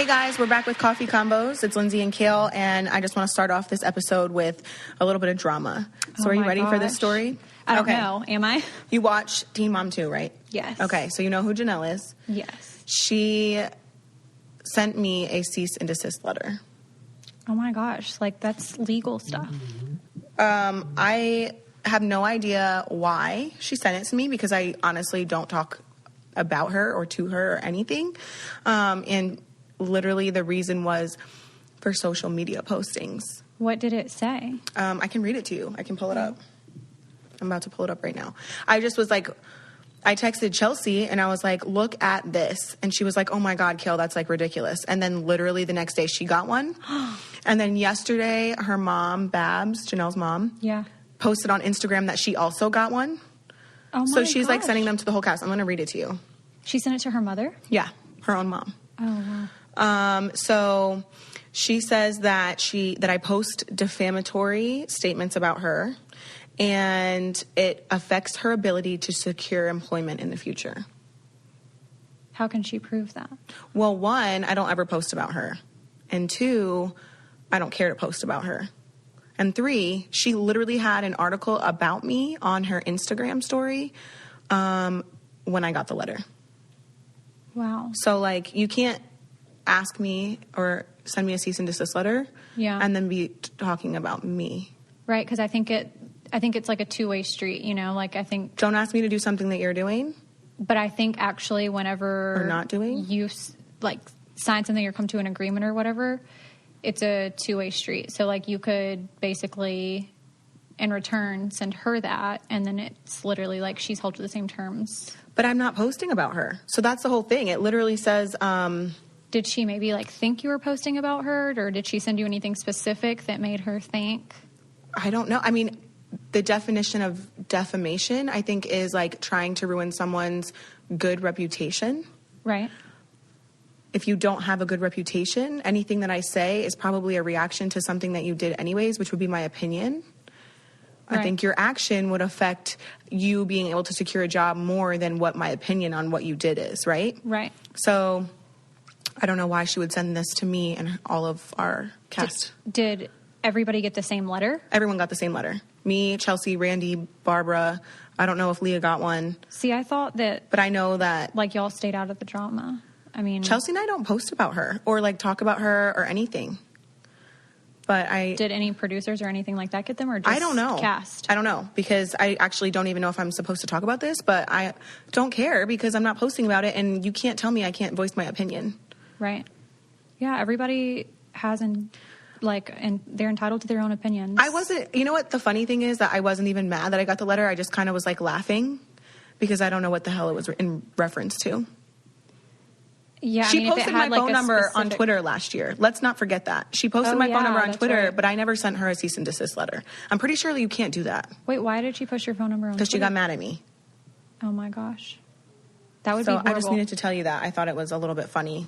Hey guys, we're back with Coffee Combos. It's Lindsay and Kale, and I just want to start off this episode with a little bit of drama. So are you ready for this story? I don't know. Am I? You watch Teen Mom 2, right? Yes. Okay, so you know who Janelle is? Yes. She sent me a cease and desist letter. Oh my gosh, like that's legal stuff. I have no idea why she sent it to me because I honestly don't talk about her or to her or anything. And literally the reason was for social media postings. What did it say? I can read it to you. I can pull it up. I'm about to pull it up right now. I just was like, I texted Chelsea and I was like, look at this. And she was like, oh my God, Kale, that's like ridiculous. And then literally the next day she got one. And then yesterday her mom, Babs, Janelle's mom, posted on Instagram that she also got one. Oh my So she's gosh. like sending them to the whole cast. I'm going to read it to you. She sent it to her mother? Yeah, her own mom. Oh, wow. So she says that I post defamatory statements about her and it affects her ability to secure employment in the future. How can she prove that? Well, one, I don't ever post about her. And two, I don't care to post about her. And three, she literally had an article about me on her Instagram story when I got the letter. Wow. So, like, you can't ask me or send me a cease and desist letter and then be talking about me. Right, because I think it's like a two-way street, you know? Like, I think... Don't ask me to do something that you're doing. But I think actually whenever... Or not doing. You, like, sign something or come to an agreement or whatever, it's a two-way street. So, like, you could basically, in return, send her that, and then it's literally like she's held to the same terms. But I'm not posting about her. So that's the whole thing. It literally says... Did she maybe, like, think you were posting about her? Or did she send you anything specific that made her think? I don't know. I mean, the definition of defamation, I think, is, like, trying to ruin someone's good reputation. Right. If you don't have a good reputation, anything that I say is probably a reaction to something that you did anyways, which would be my opinion. Right. I think your action would affect you being able to secure a job more than what my opinion on what you did is, right? Right. So I don't know why she would send this to me and all of our cast. Did everybody get the same letter? Everyone got the same letter. Me, Chelsea, Randy, Barbara. I don't know if Leah got one. See, I thought that... But I know that... Like, y'all stayed out of the drama. I mean... Chelsea and I don't post about her or, like, talk about her or anything. But I... Did any producers or anything like that get them or just I don't know. Cast? I don't know because I actually don't even know if I'm supposed to talk about this, but I don't care because I'm not posting about it and you can't tell me I can't voice my opinion. Right. Yeah, everybody has and they're entitled to their own opinions. I wasn't, you know what the funny thing is that I wasn't even mad that I got the letter. I just kind of was like laughing because I don't know what the hell it was in reference to. Yeah, she posted my phone number on Twitter last year. Let's not forget that. She posted my phone number on Twitter, but I never sent her a cease and desist letter. I'm pretty sure you can't do that. Wait, why did she post your phone number on Twitter? Because she got mad at me. Oh my gosh. That would be horrible. I just needed to tell you that. I thought it was a little bit funny.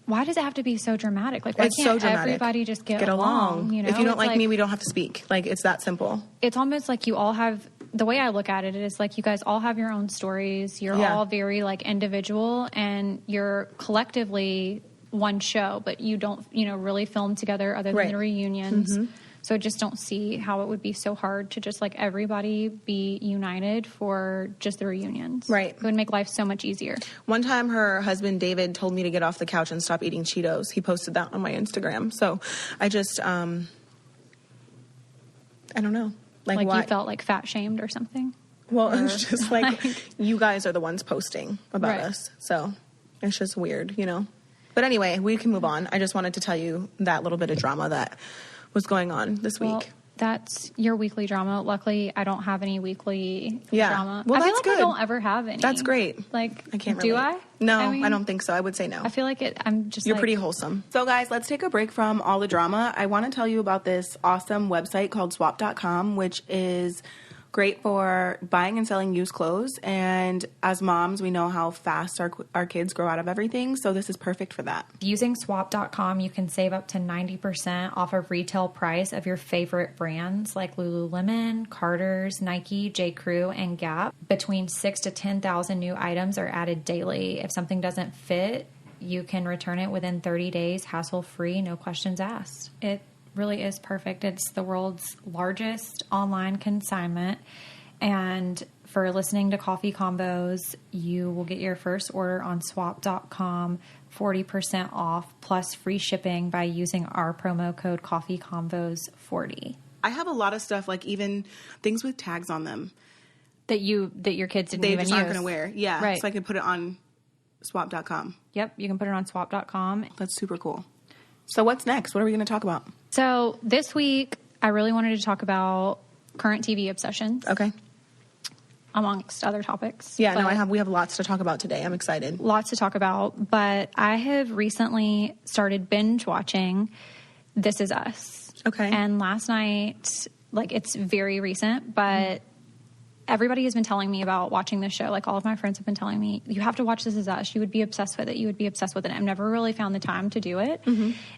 Why does it have to be so dramatic? Like, why it's can't so dramatic. Everybody just get along? You know? If you don't like me, we don't have to speak. Like, it's that simple. It's almost like you all have... The way I look at it is like you guys all have your own stories. You're all very, like, individual, and you're collectively one show, but you don't, really film together other than the reunions. Mm-hmm. So I just don't see how it would be so hard to just, like, everybody be united for just the reunions. Right. It would make life so much easier. One time her husband, David, told me to get off the couch and stop eating Cheetos. He posted that on my Instagram. So I just, I don't know. Like you felt, like, fat-shamed or something? Well, it's just, like, you guys are the ones posting about us. So it's just weird, But anyway, we can move on. I just wanted to tell you that little bit of drama that was going on this week. That's your weekly drama. Luckily, I don't have any weekly drama. Well, I feel that's like good. I don't ever have any. That's great. Like, I can't do relate. I? No, I don't think so. I would say no. I feel like I'm just You're pretty wholesome. So, guys, let's take a break from all the drama. I want to tell you about this awesome website called swap.com, which is great for buying and selling used clothes. And as moms, we know how fast our kids grow out of everything. So this is perfect for that. Using swap.com, you can save up to 90% off of retail price of your favorite brands like Lululemon, Carter's, Nike, J. Crew, and Gap. Between 6,000 to 10,000 new items are added daily. If something doesn't fit, you can return it within 30 days, hassle-free, no questions asked. It really is perfect. It's the world's largest online consignment. And for listening to Coffee Combos, you will get your first order on swap.com 40% off plus free shipping by using our promo code CoffeeCombos40. I have a lot of stuff, like even things with tags on them that your kids didn't they even just use. aren't going to wear. Yeah. Right. So I can put it on swap.com. Yep. You can put it on swap.com. That's super cool. So what's next? What are we going to talk about? So this week, I really wanted to talk about current TV obsessions. Okay. Amongst other topics. Yeah, no, we have lots to talk about today. I'm excited. Lots to talk about, but I have recently started binge watching This Is Us. Okay. And last night, like, it's very recent, but everybody has been telling me about watching this show. Like, all of my friends have been telling me, you have to watch This Is Us. You would be obsessed with it. You would be obsessed with it. I've never really found the time to do it.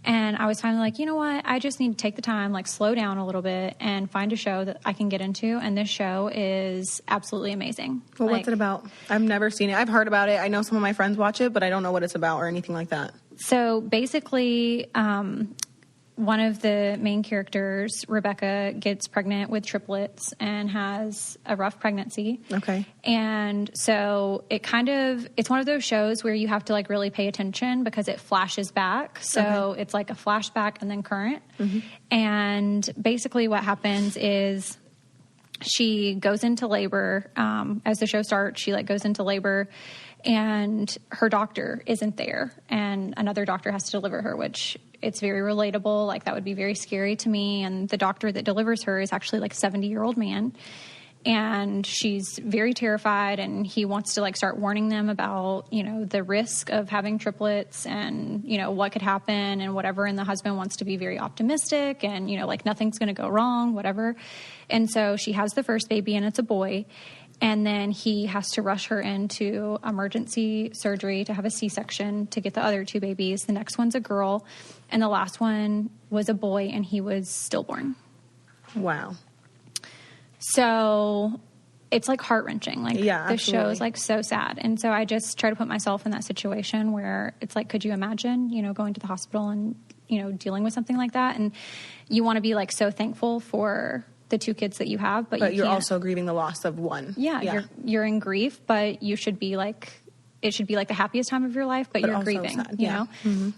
And I was finally like, you know what? I just need to take the time, like, slow down a little bit and find a show that I can get into. And this show is absolutely amazing. Well, like, what's it about? I've never seen it. I've heard about it. I know some of my friends watch it, but I don't know what it's about or anything like that. So basically, one of the main characters, Rebecca, gets pregnant with triplets and has a rough pregnancy. Okay. And so it's one of those shows where you have to like really pay attention because it flashes back. So it's like a flashback and then current. And basically what happens is she goes into labor. As the show starts, she like goes into labor and her doctor isn't there and another doctor has to deliver her, which it's very relatable. Like that would be very scary to me. And the doctor that delivers her is actually like a 70-year-old man. And she's very terrified and he wants to like start warning them about, you know, the risk of having triplets and, you know, what could happen and whatever. And the husband wants to be very optimistic and, you know, like nothing's going to go wrong, whatever. And so she has the first baby and it's a boy. And then he has to rush her into emergency surgery to have a C-section to get the other two babies. The next one's a girl. And the last one was a boy and he was stillborn. Wow. So it's like heart-wrenching. Like yeah, this show is like so sad. And so I just try to put myself in that situation where it's like, could you imagine, you know, going to the hospital and, you know, dealing with something like that? And you want to be like so thankful for the two kids that you have, but you're also grieving the loss of one. Yeah. You're in grief, but you should be like, it should be like the happiest time of your life, but you're grieving, sad. you know?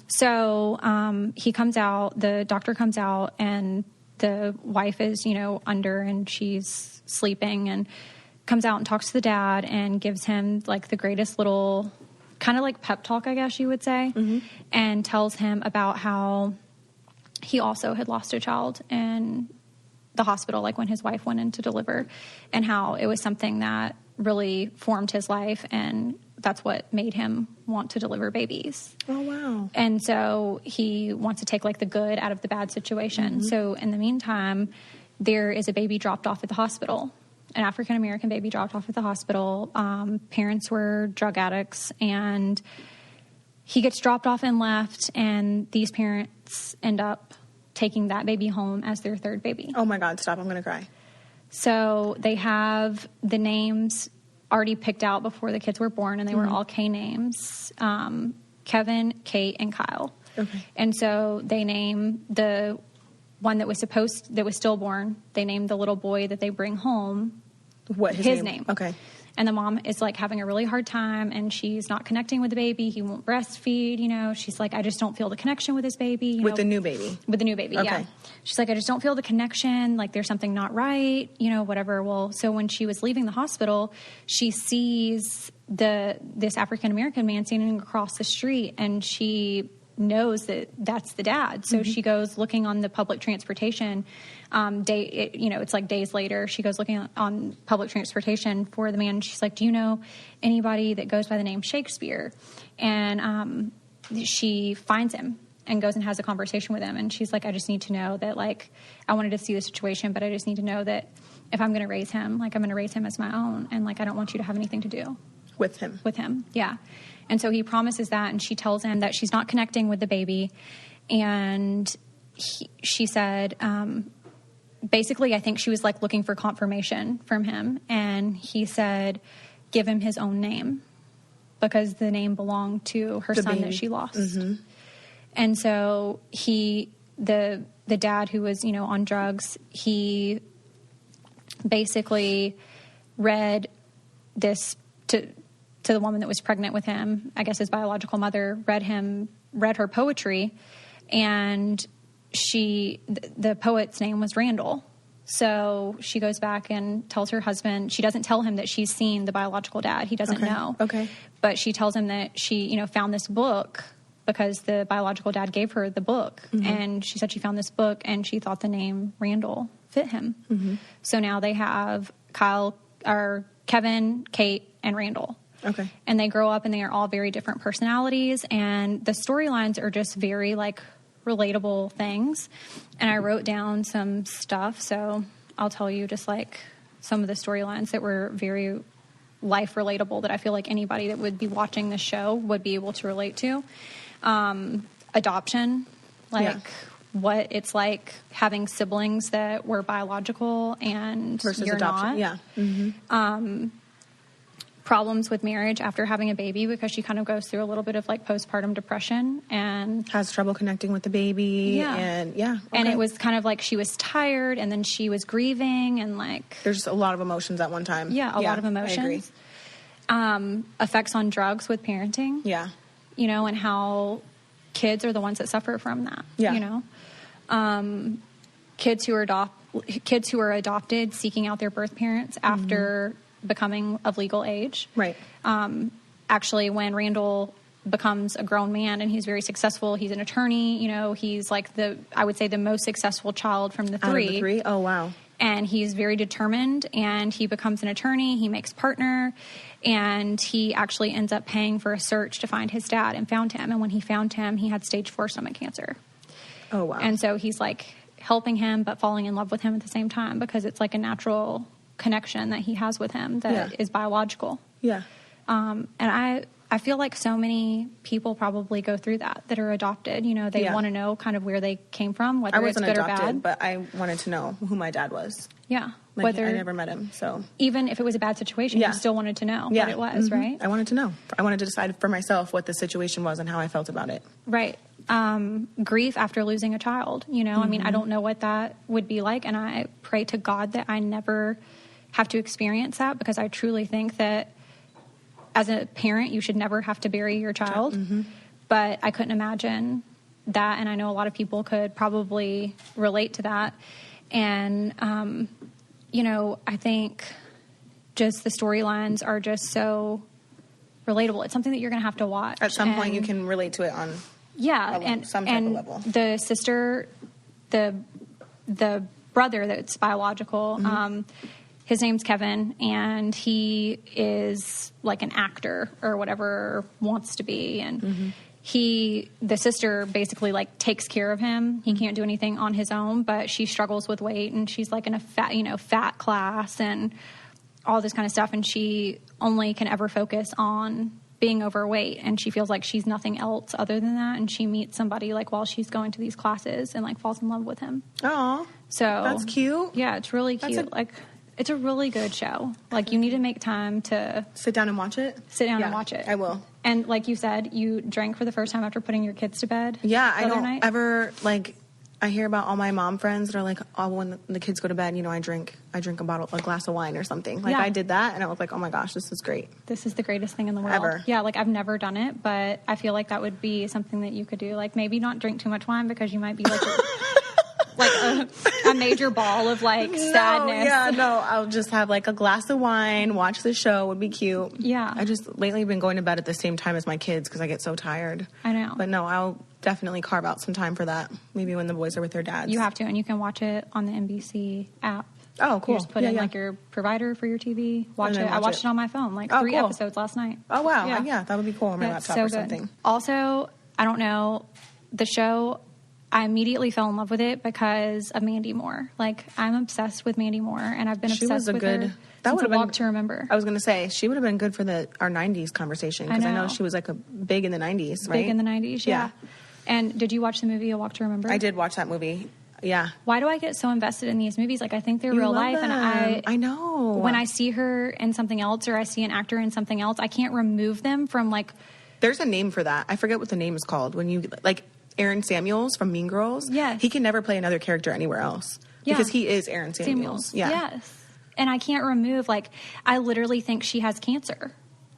So, he comes out, the doctor comes out and the wife is, you know, under and she's sleeping and comes out and talks to the dad and gives him like the greatest little kind of like pep talk, I guess you would say, and tells him about how he also had lost a child and the hospital, like when his wife went in to deliver, and how it was something that really formed his life and that's what made him want to deliver babies. Oh, wow. And so he wants to take like the good out of the bad situation. So in the meantime, there is a baby dropped off at the hospital, an African-American baby dropped off at the hospital. Parents were drug addicts and he gets dropped off and left, and these parents end up taking that baby home as their third baby. Oh my God, stop. I'm going to cry. So they have the names already picked out before the kids were born, and they were all K names, Kevin, Kate, and Kyle. Okay. And so they name the one that was stillborn. They named the little boy that they bring home What, his name. Okay. And the mom is like having a really hard time and she's not connecting with the baby. He won't breastfeed, you know. She's like, I just don't feel the connection with this baby. With the new baby. With the new baby, Okay. yeah. She's like, I just don't feel the connection. Like there's something not right, you know, whatever. Well, so when she was leaving the hospital, she sees this African-American man standing across the street and she knows that that's the dad. So she goes looking on the public transportation it's like days later, she goes looking on public transportation for the man. She's like, do you know anybody that goes by the name Shakespeare? And she finds him and goes and has a conversation with him. And she's like, I just need to know that, like, I wanted to see the situation, but I just need to know that if I'm going to raise him, like, I'm going to raise him as my own. And, like, I don't want you to have anything to do with him. Yeah. And so he promises that, and she tells him that she's not connecting with the baby. And she said, basically, I think she was like looking for confirmation from him. And he said, give him his own name. because the name belonged to her son that she lost. Mm-hmm. And so the dad who was, on drugs, he basically read this to the woman that was pregnant with him. I guess his biological mother read her poetry, and the poet's name was Randall. So she goes back and tells her husband. She doesn't tell him that she's seen the biological dad. He doesn't know. Okay. But she tells him that she, found this book because the biological dad gave her the book. Mm-hmm. And she said she found this book and she thought the name Randall fit him. Mm-hmm. So now they have Kevin, Kate, and Randall. Okay. And they grow up and they are all very different personalities. And the storylines are just very relatable things. And I wrote down some stuff. So I'll tell you just some of the storylines that were very life relatable that I feel like anybody that would be watching this show would be able to relate to. Adoption, what it's like having siblings that were biological and versus you're adoption. not. Yeah. Mm-hmm. Problems with marriage after having a baby, because she kind of goes through a little bit of postpartum depression and has trouble connecting with the baby. Yeah. And yeah. Okay. And it was kind of she was tired and then she was grieving and there's just a lot of emotions at one time. Yeah. A lot of emotions. I agree. Effects on drugs with parenting. Yeah. And how kids are the ones that suffer from that. Yeah. Kids who are adopted seeking out their birth parents after becoming of legal age. Right. Actually, when Randall becomes a grown man and he's very successful, he's an attorney, he's I would say the most successful child from the three. Out of the three? Oh, wow. And he's very determined and he becomes an attorney. He makes partner and he actually ends up paying for a search to find his dad and found him. And when he found him, he had stage 4 stomach cancer. Oh, wow. And so he's helping him, but falling in love with him at the same time because it's a natural connection that he has with him that is biological. Yeah. And I feel like so many people probably go through that are adopted. They want to know kind of where they came from, whether it's good adopted, or bad. But I wanted to know who my dad was. Yeah. I never met him, so. Even if it was a bad situation, you still wanted to know what it was, right? I wanted to know. I wanted to decide for myself what the situation was and how I felt about it. Right. Grief after losing a child, I mean, I don't know what that would be like, and I pray to God that I never have to experience that, because I truly think that as a parent, you should never have to bury your child. Mm-hmm. But I couldn't imagine that, and I know a lot of people could probably relate to that. And, I think just the storylines are just so relatable. It's something that you're going to have to watch. At some point, you can relate to it on some type of level. The sister, the brother that's biological, his name's Kevin, and he is an actor or whatever wants to be. And the sister basically takes care of him. He can't do anything on his own, but she struggles with weight, and she's in a fat class and all this kind of stuff. And she only can ever focus on being overweight, and she feels like she's nothing else other than that. And she meets somebody while she's going to these classes and falls in love with him. Oh, so that's cute. Yeah, it's really cute. It's a really good show. You need to make time to sit down and watch it. And watch it. I will. And like you said, you drank for the first time after putting your kids to bed. Yeah, I don't ever I hear about all my mom friends that are oh, when the kids go to bed, I drink a glass of wine or something. I did that, and I was oh my gosh, this is great. This is the greatest thing in the world. Ever. Yeah, I've never done it, but I feel like that would be something that you could do. Maybe not drink too much wine, because you might be a major ball of sadness. I'll just have a glass of wine, watch the show, would be cute. Yeah. I just lately been going to bed at the same time as my kids because I get so tired. I know. But no, I'll definitely carve out some time for that. Maybe when the boys are with their dads. You have to, and you can watch it on the NBC app. Oh, cool. You just put in your provider for your TV. Watch it. I watched it on my phone, 3 episodes last night. Oh, wow. Yeah, that would be cool on my laptop or something. Good. Also, I don't know, the show, I immediately fell in love with it because of Mandy Moore. I'm obsessed with Mandy Moore, and I've been obsessed with her since A Walk to Remember. I was going to say, she would have been good for our 90s conversation, because I know she was big in the 90s, right? Big in the 90s, yeah. And did you watch the movie A Walk to Remember? I did watch that movie. Yeah. Why do I get so invested in these movies? Like, I think they're You real love life. them. And I know. when I see her in something else or I see an actor in something else, I can't remove them from, like... There's a name for that. I forget what the name is called. When you, like, Aaron Samuels from Mean Girls. Yes. He can never play another character anywhere else. Yeah. Because he is Aaron Samuels. Yeah. Yes. And I can't remove, like, I literally think she has cancer,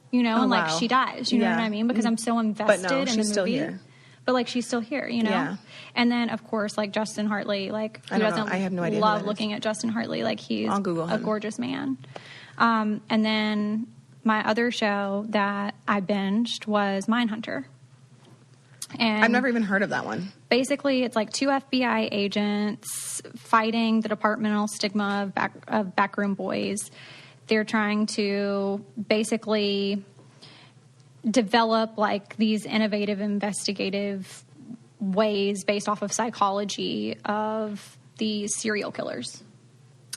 you know, Oh, and, like, wow. she dies, you know Yeah. what I mean? Because I'm so invested in the movie. she's still here. But, like, she's still here, you know? Yeah. And then, of course, like, Justin Hartley, like, who I don't know. doesn't I have no idea who love that is. looking at Justin Hartley? Like, he's I'll Google a him. gorgeous man. And then my other show that I binged was Mindhunter. And I've never even heard of that one. basically, it's like two FBI agents fighting the departmental stigma of backroom boys. They're trying to basically develop like these innovative investigative ways based off of psychology of these serial killers.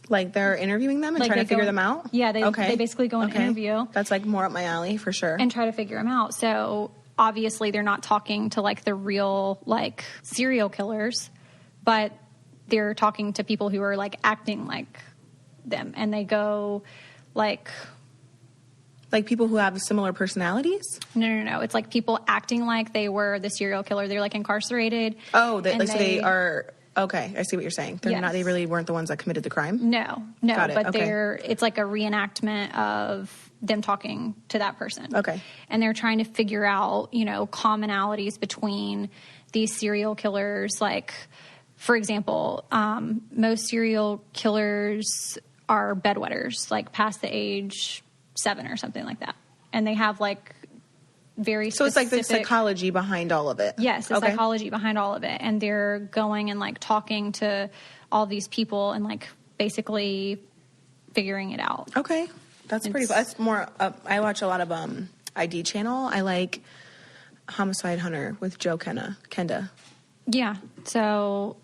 Like they're interviewing them and Like trying they to figure go- them out? Yeah, they basically go and interview. That's like more up my alley for sure. And try to figure them out. So obviously they're not talking to like the real like serial killers, but they're talking to people who are like acting like them, and they go like people who have similar personalities? no, it's like people acting like they were the serial killer. They're like incarcerated. Oh, and so they are. Okay, I see what you're saying. They're Yes. not. They really weren't the ones that committed the crime. No, Got it, but okay. it's like a reenactment of them talking to that person. Okay. And they're trying to figure out, you know, commonalities between these serial killers. Like, for example, most serial killers are bedwetters, like past the age 7 or something like that. And they have like very So it's like the specific- psychology behind all of it. Yes, the Okay. psychology behind all of it. And they're going and like talking to all these people and like basically figuring it out. Okay, that's pretty. That's more. I watch a lot of ID channel. I like Homicide Hunter with Joe Kenda. Yeah. So,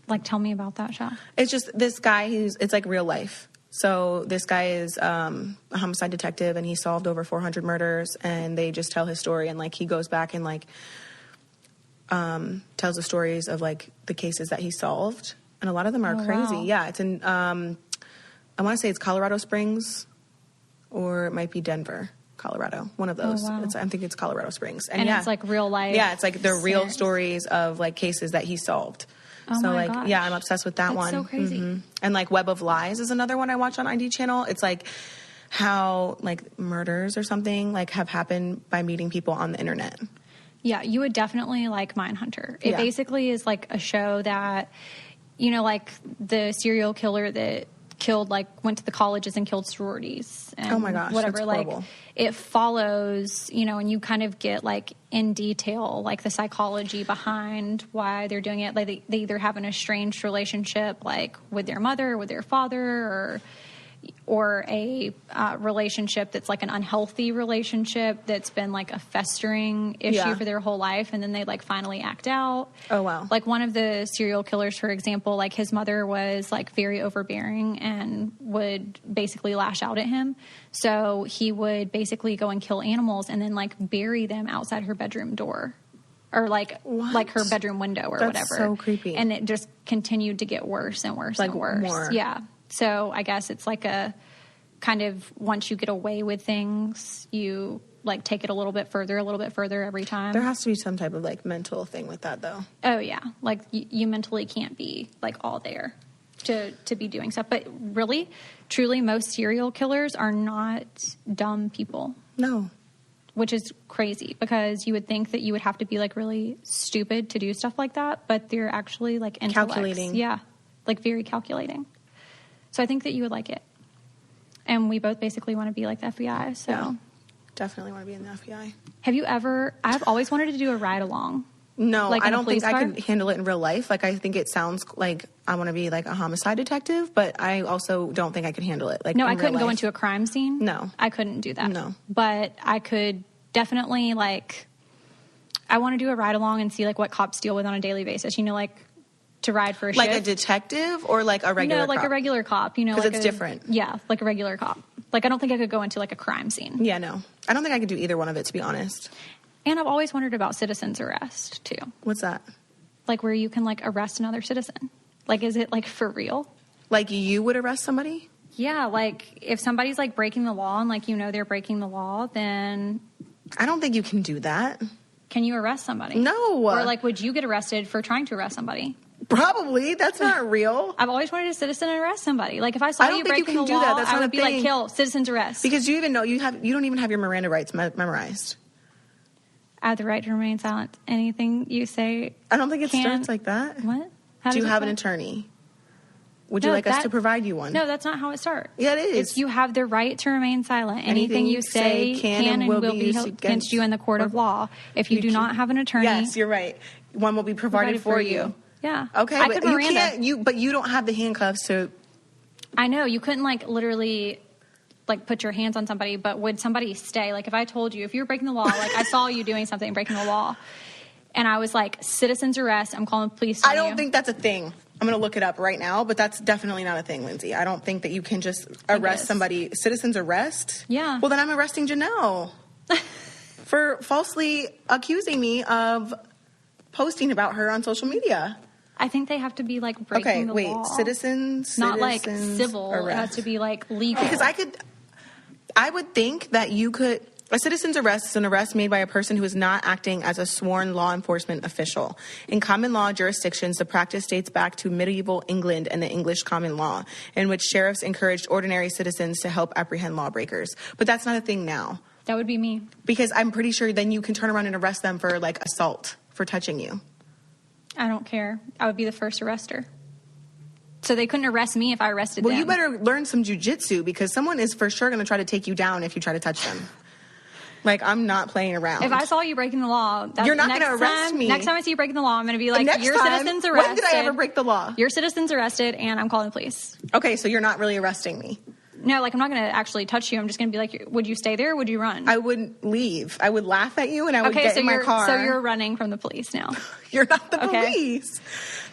like, tell me about that show. It's just this guy it's like real life. So this guy is a homicide detective, and he solved over 400 murders, and they just tell his story, and like he goes back and like tells the stories of like the cases that he solved, and a lot of them are crazy. Wow. Yeah, it's in I want to say it's Colorado Springs, or it might be Denver, Colorado. One of those. wow. I think it's Colorado Springs, And yeah, it's like real life. Yeah, it's like the real series. stories of like cases that he solved. Oh so my like gosh. yeah, I'm obsessed with that That's one. so crazy. Mhm. And like Web of Lies is another one I watch on ID channel. It's like how like murders or something like have happened by meeting people on the internet. Yeah, you would definitely like Mindhunter. It Yeah. basically is like a show that, you know, like the serial killer that went to the colleges and killed sororities and Oh my gosh, whatever. that's Like horrible. it follows, you know, and you kind of get like in detail like the psychology behind why they're doing it. Like they either have an estranged relationship like with their mother, with their father, or a relationship that's like an unhealthy relationship that's been like a festering issue Yeah. for their whole life, and then they like finally act out. Oh, wow. Like one of the serial killers, for example, like his mother was like very overbearing and would basically lash out at him. So he would basically go and kill animals and then like bury them outside her bedroom door. Or like her bedroom window or That's whatever. so creepy. And it just continued to get worse and worse Like and worse. more. Yeah. So I guess it's like a kind of once you get away with things, you like take it a little bit further every time. There has to be some type of like mental thing with that though. Oh yeah, like you mentally can't be like all there to be doing stuff. But really, truly, most serial killers are not dumb people, No. which is crazy because you would think that you would have to be like really stupid to do stuff like that, but they're actually like intellects. Calculating. Yeah, like very calculating. So I think that you would like it. And we both basically want to be like the FBI. So Yeah. Definitely want to be in the FBI. have you ever? I've always wanted to do a ride along. No, Like I in a don't think police I car? could handle it in real life. Like, I think it sounds like I want to be like a homicide detective, but I also don't think I could handle it. Like, No, in I couldn't real go life. into a crime scene. No. I couldn't do that. No. But I could definitely like, I want to do a ride along and see like what cops deal with on a daily basis. You know, like to ride for a Like shift. a detective or like a regular No, like cop? a regular cop. You know, 'Cause like it's different. Yeah, like a regular cop. Like I don't think I could go into like a crime scene. Yeah, no. I don't think I could do either one of it, to be honest. And I've always wondered about citizen's arrest too. What's that? like where you can like arrest another citizen? Like, is it like for real? Like you would arrest somebody? Yeah, like if somebody's like breaking the law and like they're breaking the law, then I don't think you can do that. can you arrest somebody? No. Or like would you get arrested for trying to arrest somebody? Probably. That's not real. I've always wanted a citizen to arrest somebody. Like if I saw you breaking the law, I would be like, kill, citizen's arrest. Because you even know you don't even have your Miranda rights memorized. I have the right to remain silent. Anything you say. I don't think it starts like that. What? Do you have an attorney? Would you like us to provide you one? No, that's not how it starts. Yeah, it is. It's you have the right to remain silent. Anything you say can and will be held against you in the court of law. If you do not have an attorney. Yes, you're right. One will be provided for you. Yeah. Okay, I but could you Miranda. can't. But you don't have the handcuffs to. I know you couldn't like literally like put your hands on somebody, but would somebody stay? Like if I told you if you were breaking the law, like I saw you doing something breaking the law, and I was like citizen's arrest, I'm calling the police. I don't think that's a thing. I'm going to look it up right now, but that's definitely not a thing, Lindsay. I don't think that you can just arrest somebody. Citizen's arrest? Yeah. Well, then I'm arresting Janelle for falsely accusing me of posting about her on social media. I think they have to be like breaking the law. Citizens, not like civil. Arrest. It has to be like legal. Because I would think that you could. A citizen's arrest is an arrest made by a person who is not acting as a sworn law enforcement official. In common law jurisdictions, the practice dates back to medieval England and the English common law, in which sheriffs encouraged ordinary citizens to help apprehend lawbreakers. But that's not a thing now. That would be me. Because I'm pretty sure then you can turn around and arrest them for like assault for touching you. I don't care. I would be the first arrester. So they couldn't arrest me if I arrested them. Well, you better learn some jujitsu because someone is for sure going to try to take you down if you try to touch them. Like, I'm not playing around. If I saw you breaking the law, you're not going to arrest me. Next time I see you breaking the law, I'm going to be like, your citizen's arrested. When did I ever break the law? Your citizen's arrested, and I'm calling the police. Okay, so you're not really arresting me. No, like, I'm not going to actually touch you. I'm just going to be like, would you stay there or would you run? I wouldn't leave. I would laugh at you, and I would get in my car. So you're running from the police now. You're not the police.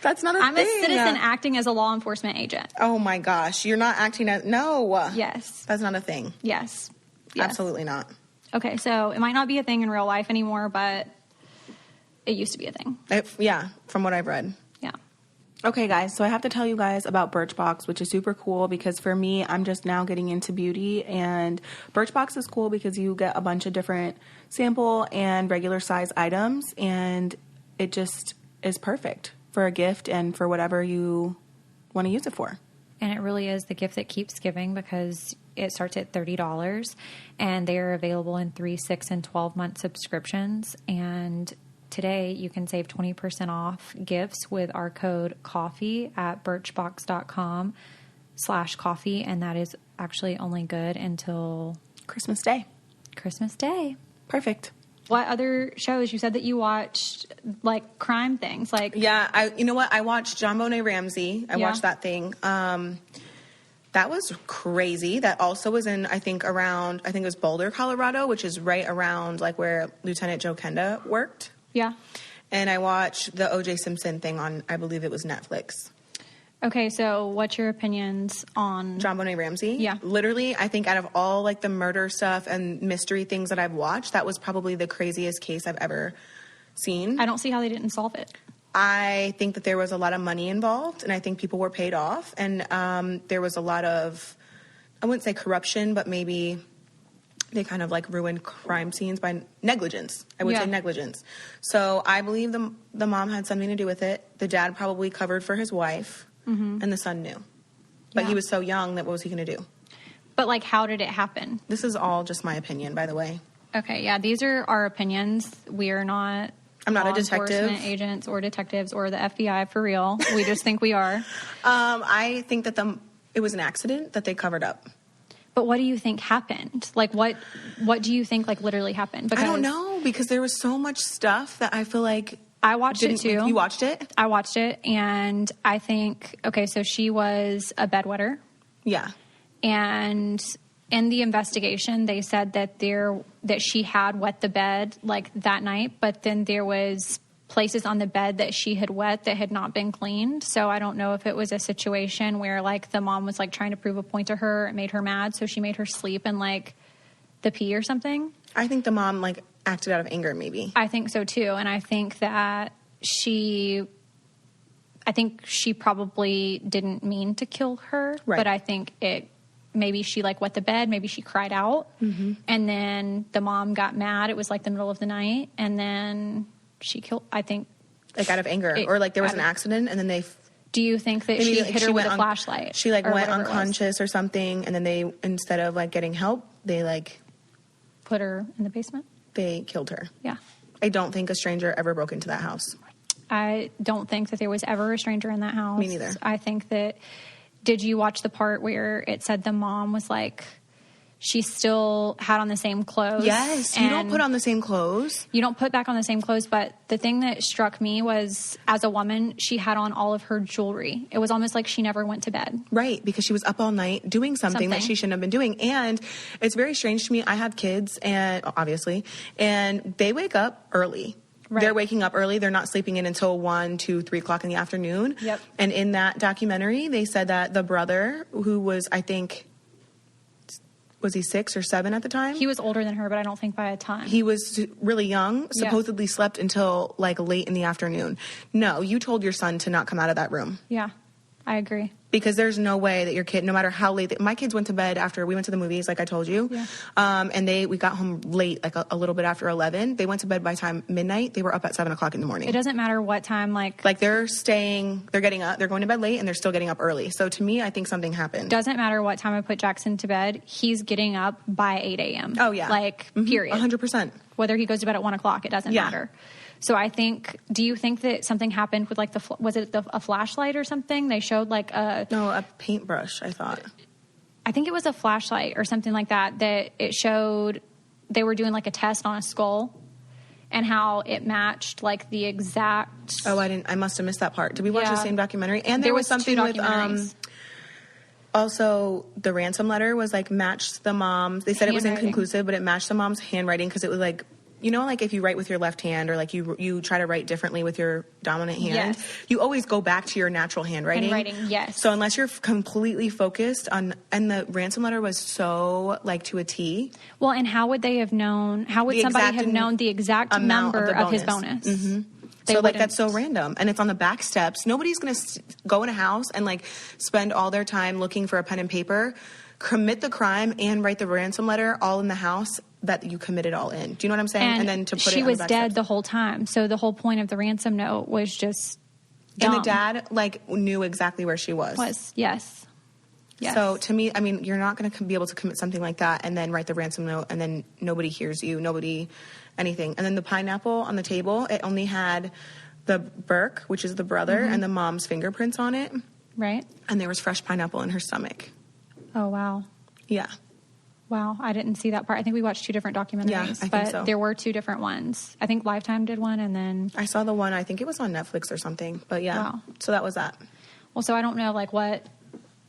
That's not a thing. I'm a citizen acting as a law enforcement agent. Oh, my gosh. You're not acting as... No. Yes. That's not a thing. Yes. Absolutely not. Okay, so it might not be a thing in real life anymore, but it used to be a thing. Yeah, from what I've read. Yeah. Okay, guys, so I have to tell you guys about Birchbox, which is super cool because for me, I'm just now getting into beauty, and Birchbox is cool because you get a bunch of different sample and regular size items, and it just is perfect for a gift and for whatever you want to use it for. And it really is the gift that keeps giving because it starts at $30 and they are available in 3, 6, and 12-month subscriptions. And today you can save 20% off gifts with our code COFFEE at birchbox.com/coffee. And that is actually only good until Christmas Day. Christmas Day. Perfect. What other shows? You said that you watched, like, crime things. Like, yeah, you know what? I watched John Bonet Ramsey. I watched that thing. That was crazy. That also was in, I think it was Boulder, Colorado, which is right around, like, where Lieutenant Joe Kenda worked. Yeah. And I watched the O.J. Simpson thing on, I believe it was Netflix. Okay, so what's your opinions on... John Bonet Ramsey? Yeah. Literally, I think out of all, like, the murder stuff and mystery things that I've watched, that was probably the craziest case I've ever seen. I don't see how they didn't solve it. I think that there was a lot of money involved, and I think people were paid off. And there was a lot of, I wouldn't say corruption, but maybe they kind of, like, ruined crime scenes by negligence. I would say negligence. So I believe the mom had something to do with it. The dad probably covered for his wife. Mm-hmm. And the son knew. But he was so young that what was he going to do? But, like, how did it happen? This is all just my opinion, by the way. Okay, yeah, these are our opinions. We are not... I'm not a detective. Enforcement Agents or detectives or the FBI for real. We just think we are. I think that it was an accident that they covered up. But what do you think happened? Like, what do you think, like, literally happened? Because I don't know, because there was so much stuff that I feel like... I watched it too. You watched it? I watched it, and I think, okay, so she was a bedwetter. Yeah. And in the investigation, they said that she had wet the bed, like, that night, but then there was places on the bed that she had wet that had not been cleaned. So I don't know if it was a situation where, like, the mom was, like, trying to prove a point to her. It made her mad, so she made her sleep in, like, the pee or something. I think the mom, like, acted out of anger, maybe. I think so, too. And I think that she I think she probably didn't mean to kill her, Right. but I think maybe she like wet the bed, maybe she cried out, and then the mom got mad. It was like the middle of the night, and then she killed, I think. Like out of anger, or like there was an accident, and then do you think that she hit her with a flashlight? She like went unconscious or something, and then they, instead of like getting help, they like put her in the basement? They killed her. Yeah. I don't think a stranger ever broke into that house. I don't think that there was ever a stranger in that house. Me neither. I think that, did you watch the part where it said the mom was like, she still had on the same clothes? Yes. You don't put on the same clothes. You don't put back on the same clothes. But the thing that struck me was, as a woman, she had on all of her jewelry. It was almost like she never went to bed. Right. Because she was up all night doing something that she shouldn't have been doing. And it's very strange to me. I have kids, and obviously, and they wake up early. Right. They're waking up early. They're not sleeping in until 1, 2, 3 o'clock in the afternoon. Yep. And in that documentary, they said that the brother, who was, I think, was he 6 or 7 at the time? He was older than her, but I don't think by a ton. He was really young, supposedly slept until like late in the afternoon. No, you told your son to not come out of that room. Yeah, I agree. Because there's no way that your kid, no matter how late, my kids went to bed after we went to the movies, like I told you. Yeah. And we got home late, like a little bit after 11. They went to bed by time midnight. They were up at 7 o'clock in the morning. It doesn't matter what time, like they're getting up, they're going to bed late, and they're still getting up early. So to me, I think something happened. Doesn't matter what time I put Jackson to bed, he's getting up by 8 a.m. Oh, yeah. Like, period. 100%. Whether he goes to bed at 1 o'clock, it doesn't matter. So I think, do you think that something happened with like a flashlight or something? They showed like a paintbrush, I thought. I think it was a flashlight or something like that it showed they were doing like a test on a skull and how it matched like the exact. Oh, I must have missed that part. Did we watch the same documentary? And there was something with, also the ransom letter was like matched the mom's. They said it was inconclusive, but it matched the mom's handwriting because it was like, you know, like if you write with your left hand or like you try to write differently with your dominant hand, you always go back to your natural handwriting. Yes. So unless you're completely focused on, and the ransom letter was so like to a T. Well, and how would they have known? How would somebody have known the exact number of his bonus? Mm-hmm. So like that's so random, and it's on the back steps. Nobody's gonna go in a house and like spend all their time looking for a pen and paper, commit the crime, and write the ransom letter all in the house that you committed all in. Do you know what I'm saying? And then to put it on the back she was dead steps. The whole time. So the whole point of the ransom note was just dumb. And the dad like knew exactly where she was. Yes. So to me, I mean, you're not going to be able to commit something like that and then write the ransom note and then nobody hears you, anything. And then the pineapple on the table, it only had the Burke, which is the brother, and the mom's fingerprints on it. Right. And there was fresh pineapple in her stomach. Oh, wow. Yeah. Wow, I didn't see that part. I think we watched 2 different documentaries. Yeah, I think so. There were 2 different ones. I think Lifetime did one, and then I saw the one. I think it was on Netflix or something. But yeah, wow. So that was that. Well, so I don't know like what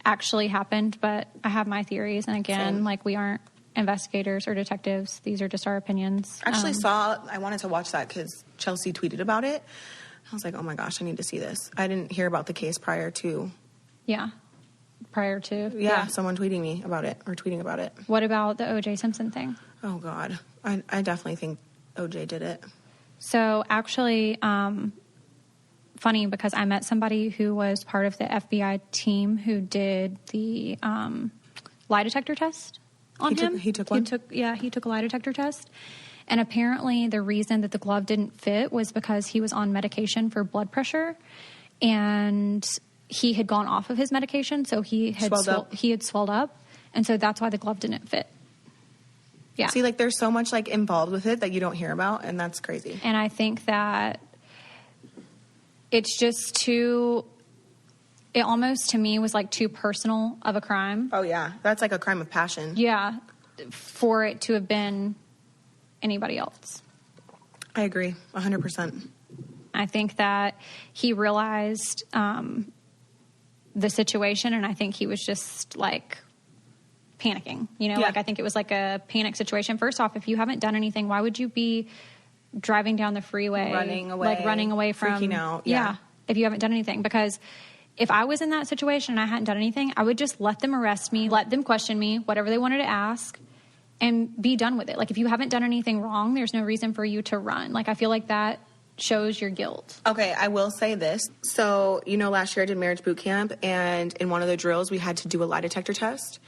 actually happened, but I have my theories. And again, like we aren't investigators or detectives. These are just our opinions. I actually I wanted to watch that because Chelsea tweeted about it. I was like, oh my gosh, I need to see this. I didn't hear about the case prior to. Yeah. Prior to? Yeah, someone tweeting me about it or tweeting about it. What about the O.J. Simpson thing? Oh, God. I definitely think O.J. did it. So, actually, funny because I met somebody who was part of the FBI team who did the lie detector test on him. He took one? He took a lie detector test. And apparently the reason that the glove didn't fit was because he was on medication for blood pressure. And he had gone off of his medication, so he had swelled up, and so that's why the glove didn't fit. Yeah. See, like there's so much like involved with it that you don't hear about, and that's crazy. And I think that it's just too. It almost to me was like too personal of a crime. Oh yeah, that's like a crime of passion. Yeah, for it to have been anybody else. I agree, 100%. I think that he realized the situation, and I think he was just like panicking, like I think it was like a panic situation. First off, if you haven't done anything, why would you be driving down the freeway, running away from freaking out? Yeah, if you haven't done anything. Because if I was in that situation and I hadn't done anything, I would just let them arrest me, let them question me, whatever they wanted to ask, and be done with it. Like if you haven't done anything wrong, there's no reason for you to run. Like I feel like that shows your guilt. Okay, I will say this. So, last year I did marriage boot camp, and in one of the drills we had to do a lie detector test.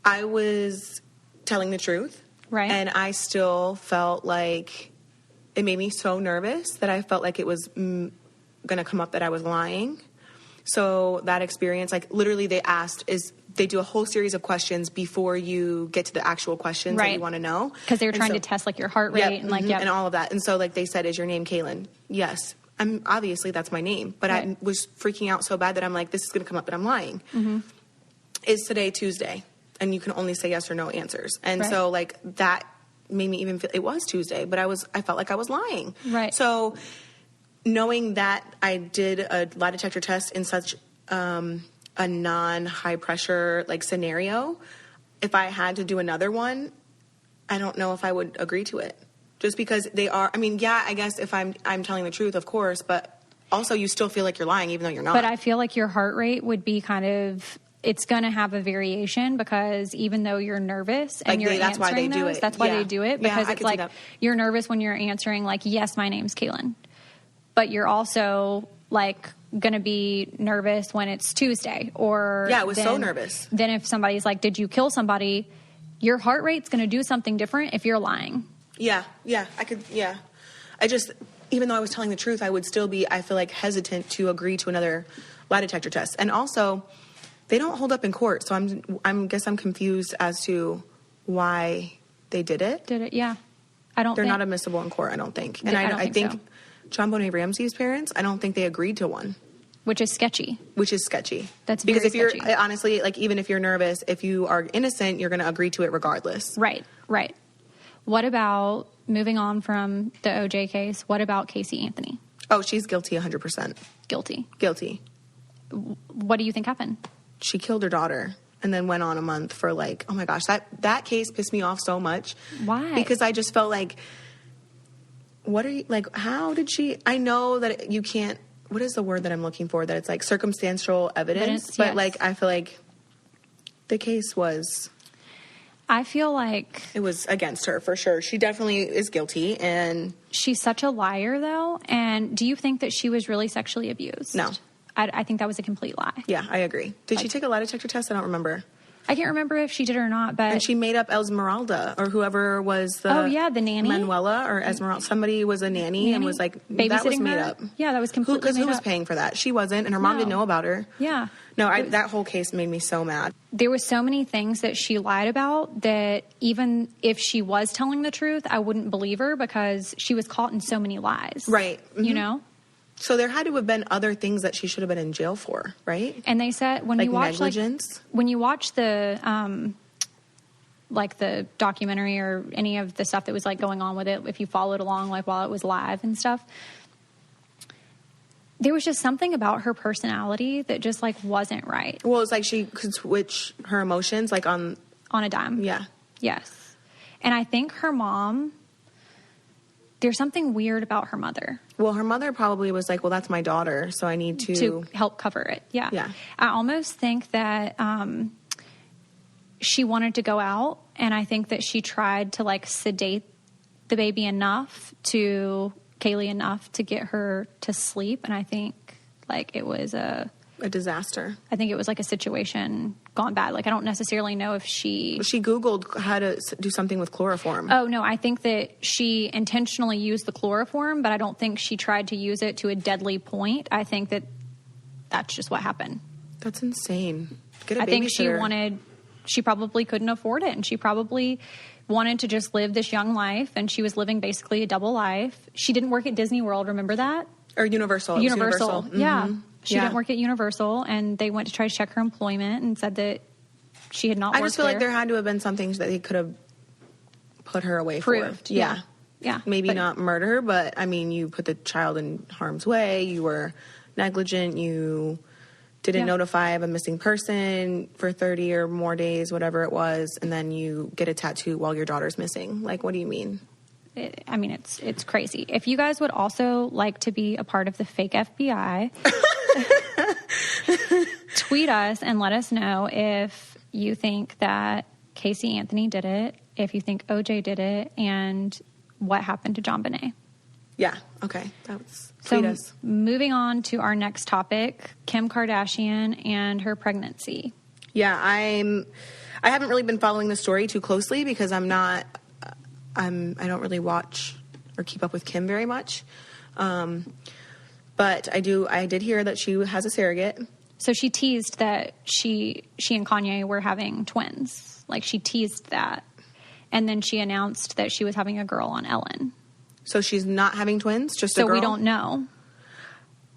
I was telling the truth. Right. And I still felt like it made me so nervous that I felt like it was going to come up that I was lying. So that experience, like literally they do a whole series of questions before you get to the actual questions that you want to know. Because they were trying to test like your heart rate and all of that. And so like they said, is your name Kaylin? Yes. Obviously that's my name. But I was freaking out so bad that I'm like, this is going to come up that I'm lying. Mm-hmm. Is today Tuesday? And you can only say yes or no answers. And so like that made me even feel it was Tuesday, but I felt like I was lying. Right. So knowing that I did a lie detector test in such a non-high pressure like scenario, if I had to do another one, I don't know if I would agree to it. Just because they are, I guess if I'm telling the truth, of course, but also you still feel like you're lying even though you're not. But I feel like your heart rate would be it's going to have a variation because even though you're nervous and you're that's why they do it. That's why they do it, because it's like you're nervous when you're answering like, yes, my name's Kaylin. But you're also like going to be nervous when it's Tuesday or I was so nervous. Then if somebody's like, did you kill somebody? Your heart rate's going to do something different if you're lying. Yeah. I just, even though I was telling the truth, I would still be, I feel like, hesitant to agree to another lie detector test. And also, they don't hold up in court, so I'm confused as to why they did it. Yeah. They're not admissible in court, I don't think. And I think so. John Bonet Ramsey's parents, I don't think they agreed to one. Which is sketchy. That's because if sketchy. You're honestly, like, even if you're nervous, if you are innocent, you're going to agree to it regardless. Right. What about, moving on from the OJ case, what about Casey Anthony? Oh, she's guilty 100%. Guilty. What do you think happened? She killed her daughter and then went on a month for like, oh my gosh, that case pissed me off so much. Why? Because I just felt like, how did she, I know that you can't, what is the word that I'm looking for? That it's like circumstantial evidence, but like, I feel like the case was, I feel like it was against her for sure. She definitely is guilty, and she's such a liar though. And do you think that she was really sexually abused? No. I think that was a complete lie. Yeah, I agree. Did she take a lie detector test? I don't remember. I can't remember if she did or not, but... And she made up Esmeralda, or whoever was the... Oh, yeah, the nanny. Manuela or Esmeralda. Somebody was a nanny and was like... Babysitting that was made her? up. Yeah, that was completely made up. Because who was paying for that? She wasn't, and her mom didn't know about her. Yeah. No, that whole case made me so mad. There was so many things that she lied about that even if she was telling the truth, I wouldn't believe her because she was caught in so many lies. Right. Mm-hmm. You know? So there had to have been other things that she should have been in jail for, right? And they said when you watch negligence, when you watch the like the documentary or any of the stuff that was like going on with it, if you followed along like while it was live and stuff, there was just something about her personality that just like wasn't right. Well, it's like she could switch her emotions like on a dime. Yeah. Yes. And I think her mom, there's something weird about her mother. Well, her mother probably was like, well, that's my daughter, so I need to help cover it. Yeah. Yeah. I almost think that she wanted to go out, and I think that she tried to like sedate the baby enough Kaylee enough to get her to sleep. And I think like it was a disaster. I think it was like a situation gone bad. Like I don't necessarily know if she Googled how to do something with chloroform. Oh no, I think that she intentionally used the chloroform, but I don't think she tried to use it to a deadly point. I think that that's just what happened. That's insane. Get a babysitter. I think she probably couldn't afford it, and she probably wanted to just live this young life, and she was living basically a double life. She didn't work at Disney World, remember that? Or Universal. Universal. Yeah. Mm-hmm. She didn't work at Universal, and they went to try to check her employment and said that she had not worked there. I just feel like there had to have been something that they could have put her away Proved. for. Yeah. Maybe not murder, but I mean, you put the child in harm's way, you were negligent, you didn't notify of a missing person for 30 or more days, whatever it was, and then you get a tattoo while your daughter's missing. Like, what do you mean? It's crazy. If you guys would also like to be a part of the fake FBI, tweet us and let us know if you think that Casey Anthony did it, if you think OJ did it, and what happened to John Bonet. Yeah. Okay. That's So moving on to our next topic, Kim Kardashian and her pregnancy. Yeah, I haven't really been following the story too closely because I don't really watch or keep up with Kim very much. But I did hear that she has a surrogate. So she teased that she and Kanye were having twins. Like, she teased that. And then she announced that she was having a girl on Ellen. So she's not having twins, just a girl? So we don't know.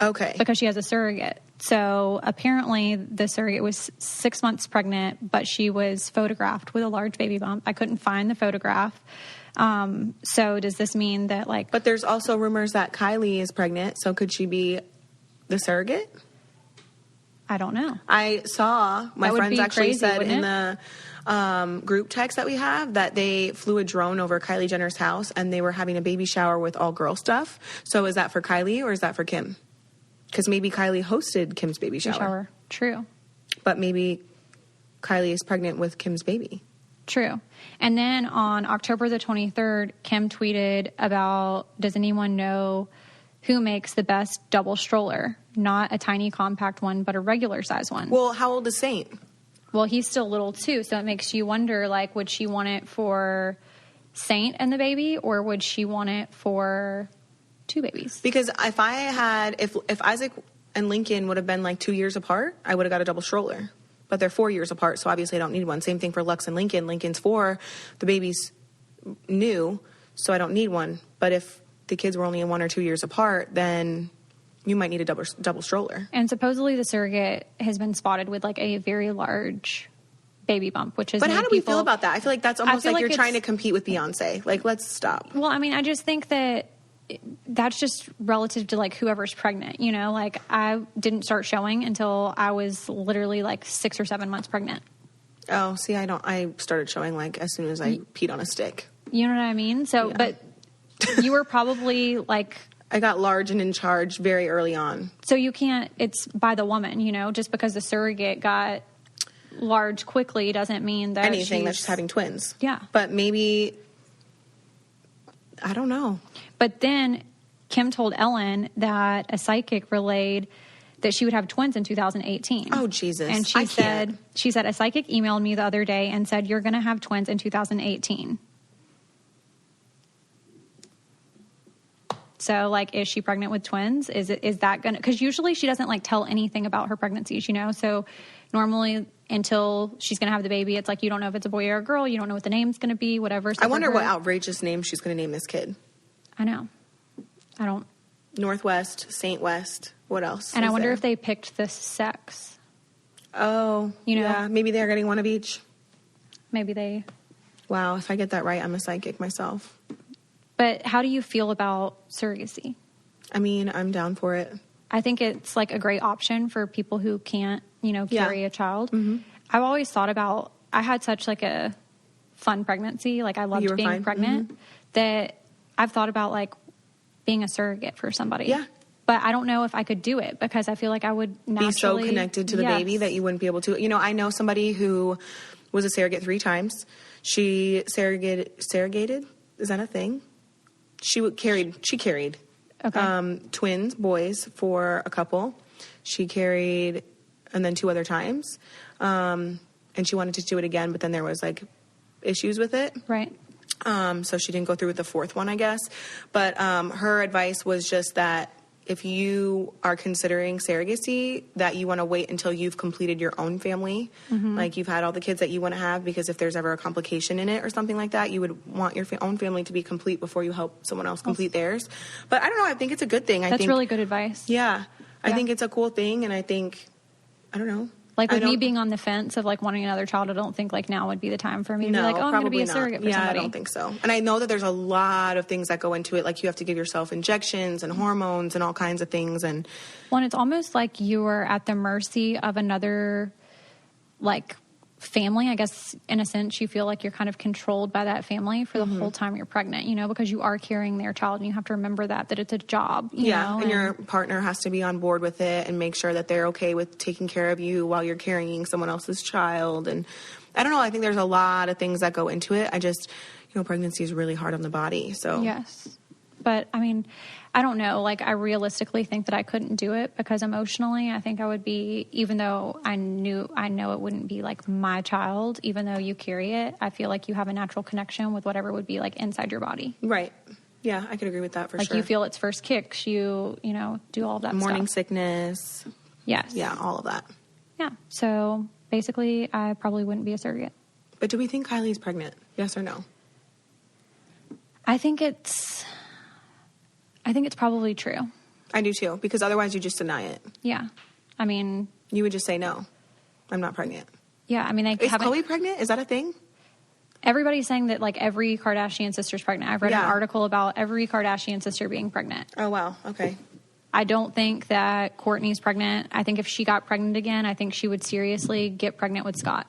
Okay. Because she has a surrogate. So apparently the surrogate was 6 months pregnant, but she was photographed with a large baby bump. I couldn't find the photograph. So does this mean that, like... But there's also rumors that Kylie is pregnant, so could she be the surrogate? I don't know. I saw, my friends actually crazy, said in it? the group text that we have that they flew a drone over Kylie Jenner's house and they were having a baby shower with all girl stuff. So is that for Kylie or is that for Kim? Because maybe Kylie hosted Kim's baby shower. True. But maybe Kylie is pregnant with Kim's baby. True. And then on October the 23rd, Kim tweeted about, does anyone know who makes the best double stroller? Not a tiny compact one, but a regular size one. Well, how old is Saint? Well, he's still little too, so it makes you wonder, like, would she want it for Saint and the baby, or would she want it for two babies? Because if Isaac and Lincoln would have been like 2 years apart, I would have got a double stroller. But they're 4 years apart, so obviously I don't need one. Same thing for Lux and Lincoln. Lincoln's 4, the baby's new, so I don't need one. But if the kids were only 1 or 2 years apart, then you might need a double stroller. And supposedly the surrogate has been spotted with like a very large baby bump, which is... But how do we feel about that? I feel like that's almost like you're trying to compete with Beyonce. Like, let's stop. Well, I mean, I just think that that's just relative to like whoever's pregnant, you know? Like, I didn't start showing until I was literally like 6 or 7 months pregnant. Oh, see, I started showing like as soon as I peed on a stick. You know what I mean? So, yeah. But you were probably like... I got large and in charge very early on. So you can't, it's by the woman, you know, just because the surrogate got large quickly doesn't mean that anything that she's having twins. Yeah. But maybe, I don't know. But then Kim told Ellen that a psychic relayed that she would have twins in 2018. Oh, Jesus. And she said, a psychic emailed me the other day and said, you're going to have twins in 2018. So, like, is she pregnant with twins? Is that going to... Because usually she doesn't, like, tell anything about her pregnancies, you know? So, normally, until she's going to have the baby, it's like you don't know if it's a boy or a girl. You don't know what the name's going to be, whatever. So I wonder what outrageous name she's going to name this kid. I know. I don't... Northwest, Saint West, what else? And I wonder if they picked this sex. Oh, you know? Yeah, maybe they're getting one of each. Maybe they... Wow, if I get that right, I'm a psychic myself. But how do you feel about surrogacy? I mean, I'm down for it. I think it's like a great option for people who can't, you know, carry a child. Mm-hmm. I've always thought about, I had such like a fun pregnancy. Like, I loved being pregnant that I've thought about like being a surrogate for somebody. Yeah. But I don't know if I could do it because I feel like I would naturally be so connected to the baby that you wouldn't be able to. You know, I know somebody who was a surrogate 3 times. She surrogated. Is that a thing? She carried twins, boys, for a couple. She carried, and then 2 other times. And she wanted to do it again, but then there was like issues with it. Right. So she didn't go through with the 4th one, I guess. But her advice was just that if you are considering surrogacy, that you want to wait until you've completed your own family. Mm-hmm. Like, you've had all the kids that you want to have, because if there's ever a complication in it or something like that, you would want your own family to be complete before you help someone else complete theirs. But I don't know. I think it's a good thing. That's really good advice. Yeah. I think it's a cool thing. And I think, I don't know. Like, with me being on the fence of, like, wanting another child, I don't think, like, now would be the time for me to be like, oh, I'm going to be a surrogate for somebody. I don't think so. And I know that there's a lot of things that go into it. Like, you have to give yourself injections and hormones and all kinds of things. And it's almost like you're at the mercy of another, like, family. I guess, in a sense, you feel like you're kind of controlled by that family for the whole time you're pregnant, you know, because you are carrying their child, and you have to remember that it's a job, you know? And your partner has to be on board with it and make sure that they're okay with taking care of you while you're carrying someone else's child. And I don't know, I think there's a lot of things that go into it. I just, you know, pregnancy is really hard on the body. So yes. But I mean, I don't know. Like, I realistically think that I couldn't do it because emotionally, I think I would be, even though I know it wouldn't be like my child, even though you carry it, I feel like you have a natural connection with whatever would be like inside your body. Right. Yeah, I could agree with that for like sure. Like, you feel its first kicks, you know, do all of that Morning stuff. sickness. Yes. Yeah, all of that. Yeah. So basically, I probably wouldn't be a surrogate. But do we think Kylie's pregnant? Yes or no? I think it's probably true. I do too, because otherwise you just deny it. Yeah. I mean, you would just say, no, I'm not pregnant. Yeah. I mean, is Khloe pregnant? Is that a thing? Everybody's saying that like every Kardashian sister's pregnant. I've read an article about every Kardashian sister being pregnant. Oh, wow. Okay. I don't think that Kourtney's pregnant. I think if she got pregnant again, I think she would seriously get pregnant with Scott.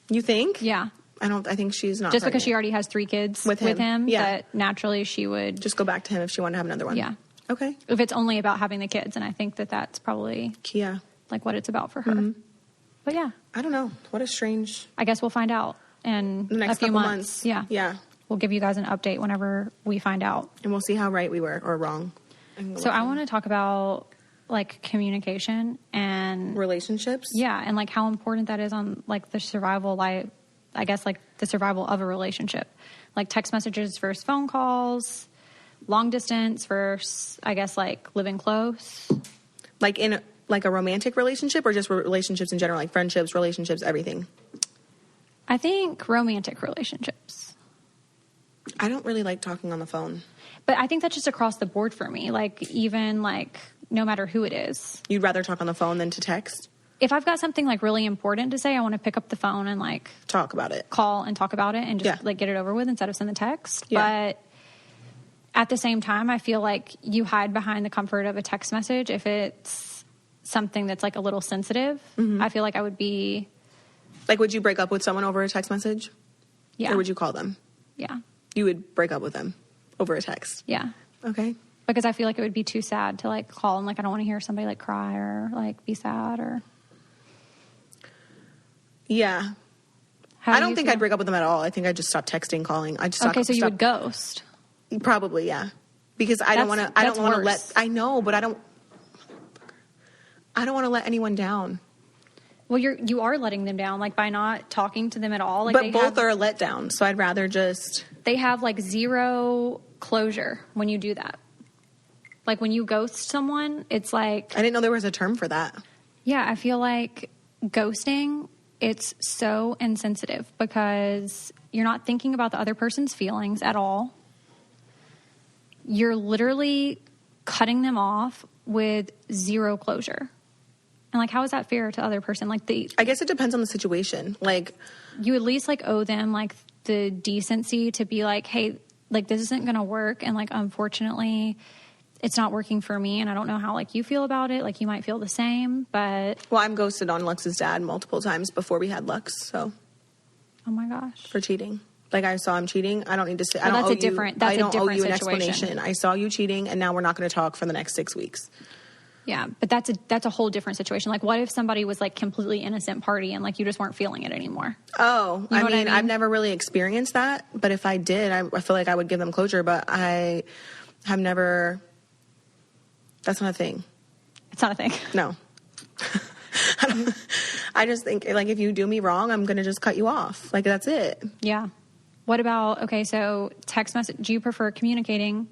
You think? Yeah. I think she's not just pregnant. Because she already has 3 kids with him that naturally she would just go back to him if she wanted to have another one. Yeah. Okay. If it's only about having the kids, and I think that that's probably like what it's about for her. Mm-hmm. But yeah. I don't know. What a strange. I guess we'll find out in the next a few couple months. Yeah. Yeah. We'll give you guys an update whenever we find out. And we'll see how right we were or wrong. So I want to talk about like communication and relationships. Yeah. And like how important that is on like the survival, I guess like the survival of a relationship, like text messages versus phone calls, long distance versus, I guess, like living close. Like in like a romantic relationship or just relationships in general, like friendships, relationships, everything? I think romantic relationships. I don't really like talking on the phone. But I think that's just across the board for me. Like even like no matter who it is. You'd rather talk on the phone than to text? If I've got something like really important to say, I want to pick up the phone and like talk about it, call and talk about it and just like get it over with instead of send the text. Yeah. But at the same time, I feel like you hide behind the comfort of a text message. If it's something that's like a little sensitive, I feel like I would be like, would you break up with someone over a text message? Yeah. Or would you call them? Yeah. You would break up with them over a text? Yeah. Okay. Because I feel like it would be too sad to like call and like I don't want to hear somebody like cry or like be sad or. Yeah. I don't think I'd break up with them at all. I think I'd just stop texting, calling. I just so you would ghost. Probably, yeah. Because I don't want to. I don't want to let. I know, but I don't want to let anyone down. Well, you are letting them down, like by not talking to them at all. Like, but both are a letdown. So I'd rather just. They have like zero closure when you do that. Like when you ghost someone, it's like. I didn't know there was a term for that. Yeah, I feel like ghosting. It's so insensitive because you're not thinking about the other person's feelings at all. You're literally cutting them off with zero closure. And like, how is that fair to the other person? Like I guess it depends on the situation. Like you at least like owe them like the decency to be like, hey, like this isn't going to work. And like, unfortunately, it's not working for me, and I don't know how like you feel about it. Like you might feel the same, but I'm ghosted on Lux's dad multiple times before we had Lux. So, oh my gosh, for cheating. Like I saw him cheating. I don't need to say. Well, I don't owe you an explanation. I saw you cheating, and now we're not going to talk for the next 6 weeks. Yeah, but that's a whole different situation. Like, what if somebody was like completely innocent party and like you just weren't feeling it anymore? Oh, I mean, I've never really experienced that, but if I did, I feel like I would give them closure. But I have never. That's not a thing. It's not a thing. No. I just think, like, if you do me wrong, I'm going to just cut you off. Like, that's it. Yeah. What about, okay, so text message, do you prefer communicating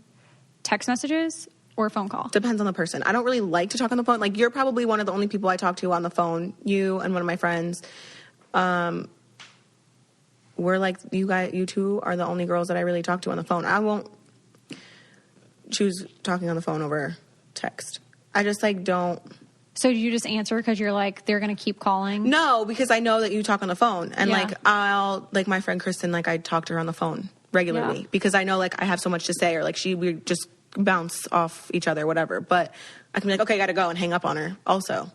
text messages or phone call? Depends on the person. I don't really like to talk on the phone. Like, you're probably one of the only people I talk to on the phone. You and one of my friends. We're like, you two are the only girls that I really talk to on the phone. I won't choose talking on the phone over text. I just like don't. So do you just answer because you're like they're gonna keep calling? No, because I know that you talk on the phone, and like I'll like my friend Kristen, like I talk to her on the phone regularly because I know like I have so much to say, or like we just bounce off each other, whatever. But I can be like, okay, I gotta go and hang up on her also.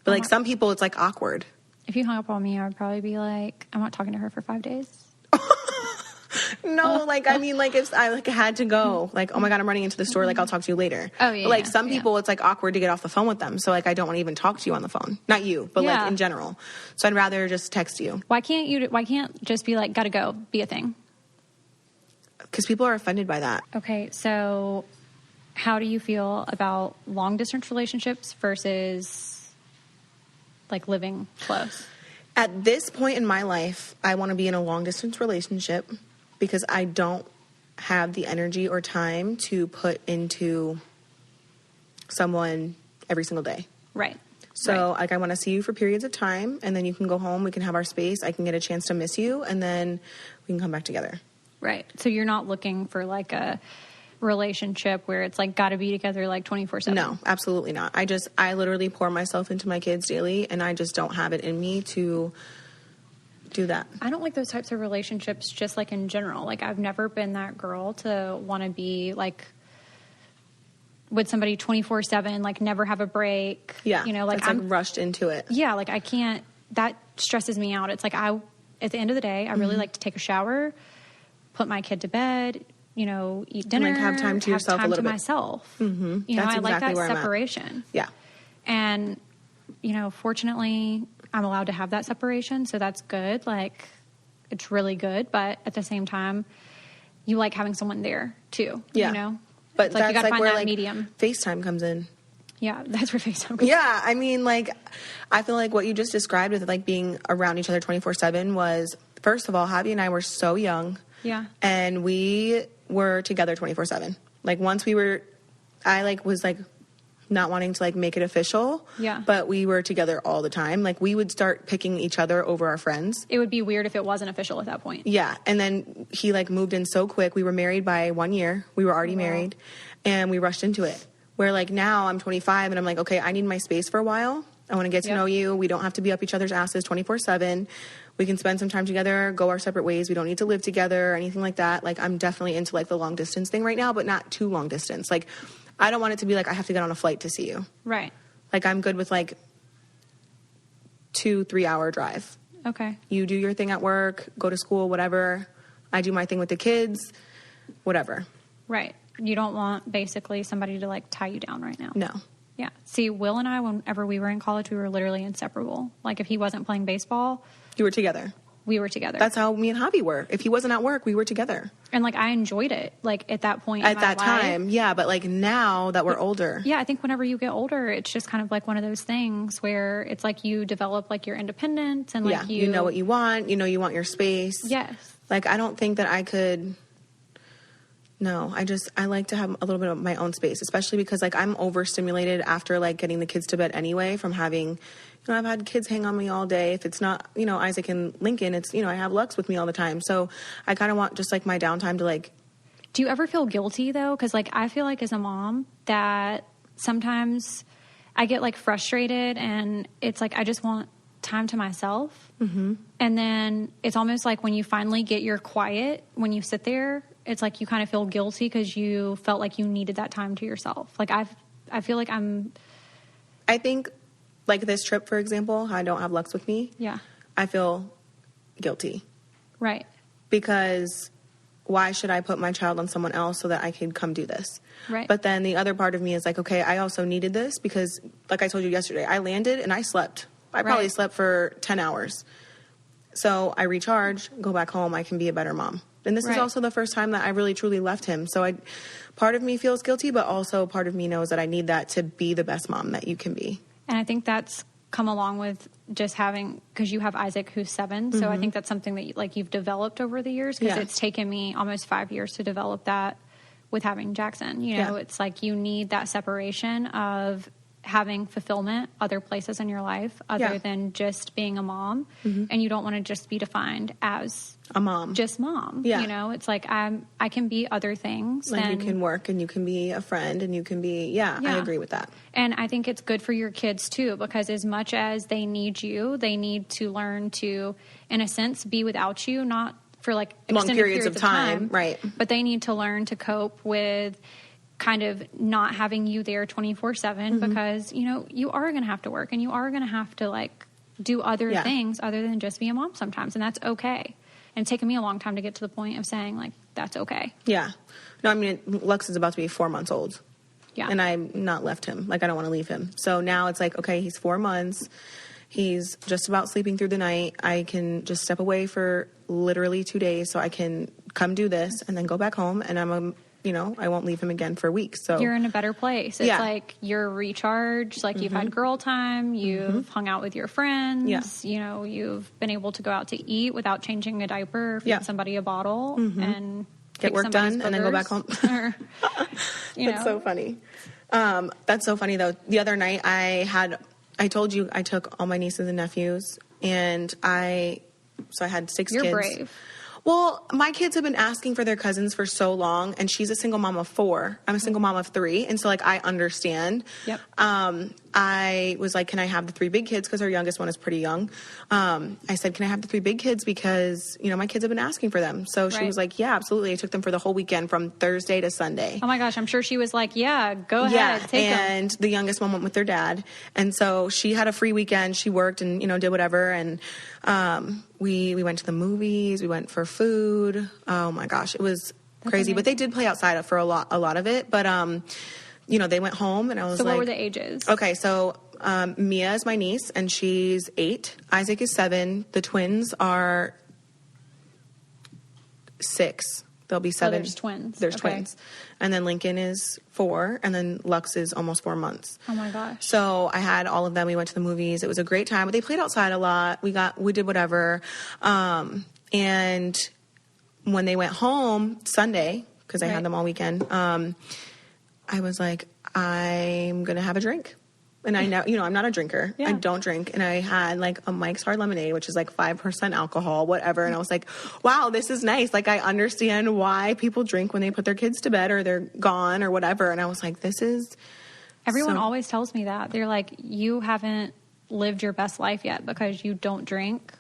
But like some people, it's like awkward. If you hung up on me, I would probably be like, I'm not talking to her for 5 days. No, like, I mean, like, if I, like, had to go, like, oh, my God, I'm running into the store, like, I'll talk to you later. Oh, yeah. But, like, some people, it's, like, awkward to get off the phone with them. So, like, I don't want to even talk to you on the phone. Not you, but, like, in general. So I'd rather just text you. Why can't just be like, gotta go, be a thing? because people are offended by that. Okay, so how do you feel about long distance relationships versus like living close? At this point in my life, I want to be in a long distance relationship because I don't have the energy or time to put into someone every single day. Right. So, like, I want to see you for periods of time, and then you can go home, we can have our space, I can get a chance to miss you, and then we can come back together. Right. So you're not looking for, like, a relationship where it's, like, got to be together, like, 24/7? No, absolutely not. I literally pour myself into my kids daily, and I just don't have it in me to do that. I don't like those types of relationships just, like, in general. Like, I've never been that girl to want to be, like, with somebody 24/7, like never have a break. Yeah. You know, like I'm like rushed into it. Yeah. Like I can't, that stresses me out. It's like at the end of the day, I really like to take a shower, put my kid to bed, you know, eat dinner. And like have time to yourself a little bit. Myself. Mm-hmm. You know, That's I like exactly that separation. Yeah. And, you know, fortunately I'm allowed to have that separation. So that's good. Like it's really good. But at the same time, you like having someone there too, you know? But like that's you gotta like find where that like medium. FaceTime comes in. Yeah, that's where FaceTime comes. Yeah, I mean, like, I feel like what you just described with like being around each other 24/7 was, first of all, Javi and I were so young. Yeah. And we were together 24/7. Like once I like was like not wanting to like make it official. Yeah. But we were together all the time. Like we would start picking each other over our friends. It would be weird if it wasn't official at that point. Yeah. And then he like moved in so quick. We were married by 1 year. We were already married and we rushed into it. Where like now I'm 25 and I'm like, okay, I need my space for a while. I want to get to know you. We don't have to be up each other's asses 24/7. We can spend some time together, go our separate ways. We don't need to live together or anything like that. Like I'm definitely into like the long distance thing right now, but not too long distance. Like I don't want it to be like I have to get on a flight to see you. Right. Like I'm good with like 2-3 hour drive. Okay. You do your thing at work, go to school, whatever. I do my thing with the kids, whatever. Right. You don't want basically somebody to like tie you down right now. No. Yeah. See, Will and I, whenever we were in college, we were literally inseparable. Like if he wasn't playing baseball, You were together. we were together. That's how me and Javi were. If he wasn't at work, we were together. And like I enjoyed it. Like at that point At in my that life. time, yeah. But like now that we're older. Yeah, I think whenever you get older, it's just kind of like one of those things where it's like you develop like your independence and like you know what you want. You know you want your space. Yes. Like I don't think that I could. No, I like to have a little bit of my own space, especially because like I'm overstimulated after like getting the kids to bed anyway from having, you know, I've had kids hang on me all day. If it's not, you know, Isaac and Lincoln, it's, you know, I have Lux with me all the time. So I kind of want just like my downtime to like. Do you ever feel guilty though? Because like I feel like as a mom that sometimes I get like frustrated and it's like I just want time to myself. Mm-hmm. And then it's almost like when you finally get your quiet, when you sit there, it's like you kind of feel guilty because you felt like you needed that time to yourself. Like I feel like I think like this trip, for example, how I don't have Lux with me. Yeah. I feel guilty. Right. Because why should I put my child on someone else so that I can come do this? Right. But then the other part of me is like, okay, I also needed this because like I told you yesterday, I landed and I slept. I probably slept for 10 hours. So I recharge, go back home, I can be a better mom. And this is also the first time that I really truly left him. So part of me feels guilty, but also part of me knows that I need that to be the best mom that you can be. And I think that's come along with just having, because you have Isaac who's 7. So I think that's something that you've developed over the years because it's taken me almost 5 years to develop that with having Jackson. You know, it's like you need that separation of having fulfillment other places in your life other than just being a mom. And you don't want to just be defined as a mom, just mom. You know, it's like I can be other things. Like you can work and you can be a friend and you can be, I agree with that. And I think it's good for your kids too, because as much as they need you, they need to learn to, in a sense, be without you, not for like long extended periods of time. Right. But they need to learn to cope with kind of not having you there 24/7 because, you know, you are going to have to work and you are going to have to like do other things other than just be a mom sometimes. And that's okay. And it's taken me a long time to get to the point of saying like, that's okay. Yeah. No, I mean, Lux is about to be 4 months old. Yeah. And I'm not left him. Like, I don't want to leave him. So now it's like, okay, he's 4 months. He's just about sleeping through the night. I can just step away for literally 2 days so I can come do this and then go back home, and I won't leave him again for weeks. So you're in a better place. It's like you're recharged. Like you've had girl time. You've hung out with your friends. Yeah. You've been able to go out to eat without changing a diaper, feed somebody a bottle, and get work done and then go back home. That's so funny. That's so funny though. The other night I told you I took all my nieces and nephews, and I had 6 kids. You're brave. Well, my kids have been asking for their cousins for so long, and she's a single mom of 4. I'm a single mom of 3, and so, like, I understand. Yep. I was like, can I have the 3 big kids? Because our youngest one is pretty young. I said, can I have the 3 big kids? Because, my kids have been asking for them. So she was like, yeah, absolutely. I took them for the whole weekend from Thursday to Sunday. Oh, my gosh. I'm sure she was like, yeah, go ahead. Take them. And the youngest one went with their dad. And so she had a free weekend. She worked and, did whatever. And we went to the movies. We went for food. Oh, my gosh. It was crazy. Amazing. But they did play outside for a lot of it. But, they went home, and I was like... So what were the ages? Okay, so Mia is my niece, and she's 8. Isaac is 7. The twins are 6. They'll be 7. Oh, there's twins. There's twins. And then Lincoln is 4, and then Lux is almost 4 months. Oh, my gosh. So I had all of them. We went to the movies. It was a great time. But they played outside a lot. We did whatever. And when they went home Sunday, because I had them all weekend, I was like, I'm going to have a drink. And I know, I'm not a drinker. Yeah. I don't drink. And I had like a Mike's Hard Lemonade, which is like 5% alcohol, whatever. And I was like, wow, this is nice. Like, I understand why people drink when they put their kids to bed or they're gone or whatever. And I was like, this is... Everyone always tells me that. They're like, you haven't lived your best life yet because you don't drink.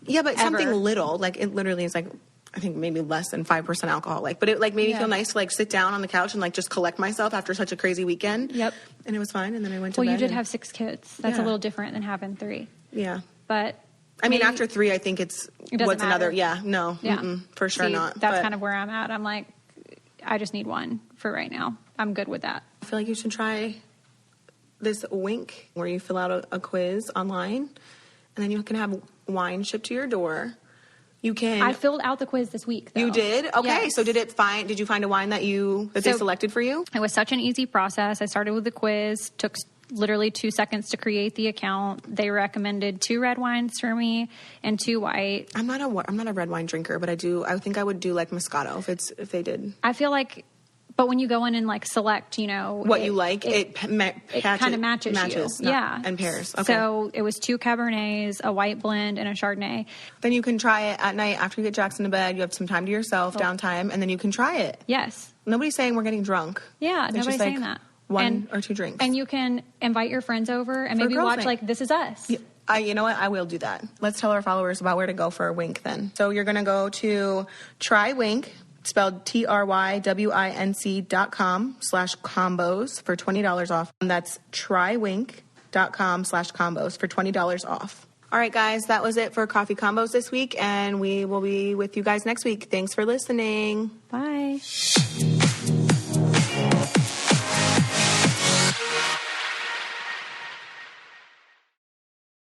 Yeah, but something little. Like, it literally is like... I think maybe less than 5% alcohol. But it like made me feel nice to like sit down on the couch and like just collect myself after such a crazy weekend. Yep. And it was fine. And then I went to bed. Well, you did have 6 kids. That's a little different than having 3. Yeah. But I mean, after 3, I think it what's matter. Another. Yeah. For sure. Not. That's kind of where I'm at. I'm like, I just need one for right now. I'm good with that. I feel like you should try this Wink where you fill out a quiz online and then you can have wine shipped to your door. You can. I filled out the quiz this week, though. You did? Okay. Yes. So did you find a wine that they selected for you? It was such an easy process. I started with the quiz, took literally 2 seconds to create the account. They recommended 2 red wines for me and 2 white. I'm not a red wine drinker, but I think I would do like Moscato if they did. I feel like, but when you go in and like select, what you like, it kind of matches you. Yeah. And pairs. Okay. So it was 2 Cabernets, a white blend, and a Chardonnay. Then you can try it at night after you get Jackson to bed. You have some time to yourself, downtime, and then you can try it. Yes. Nobody's saying we're getting drunk. Yeah, nobody's saying that. One or 2 drinks. And you can invite your friends over and maybe watch like This Is Us. Yeah. You know what? I will do that. Let's tell our followers about where to go for a Wink then. So you're going to go to Try Wink, spelled TRYWINC.com/combos for $20 off. And that's trywink.com/combos for $20 off. All right, guys, that was it for Coffee Combos this week, and we will be with you guys next week. Thanks for listening. Bye.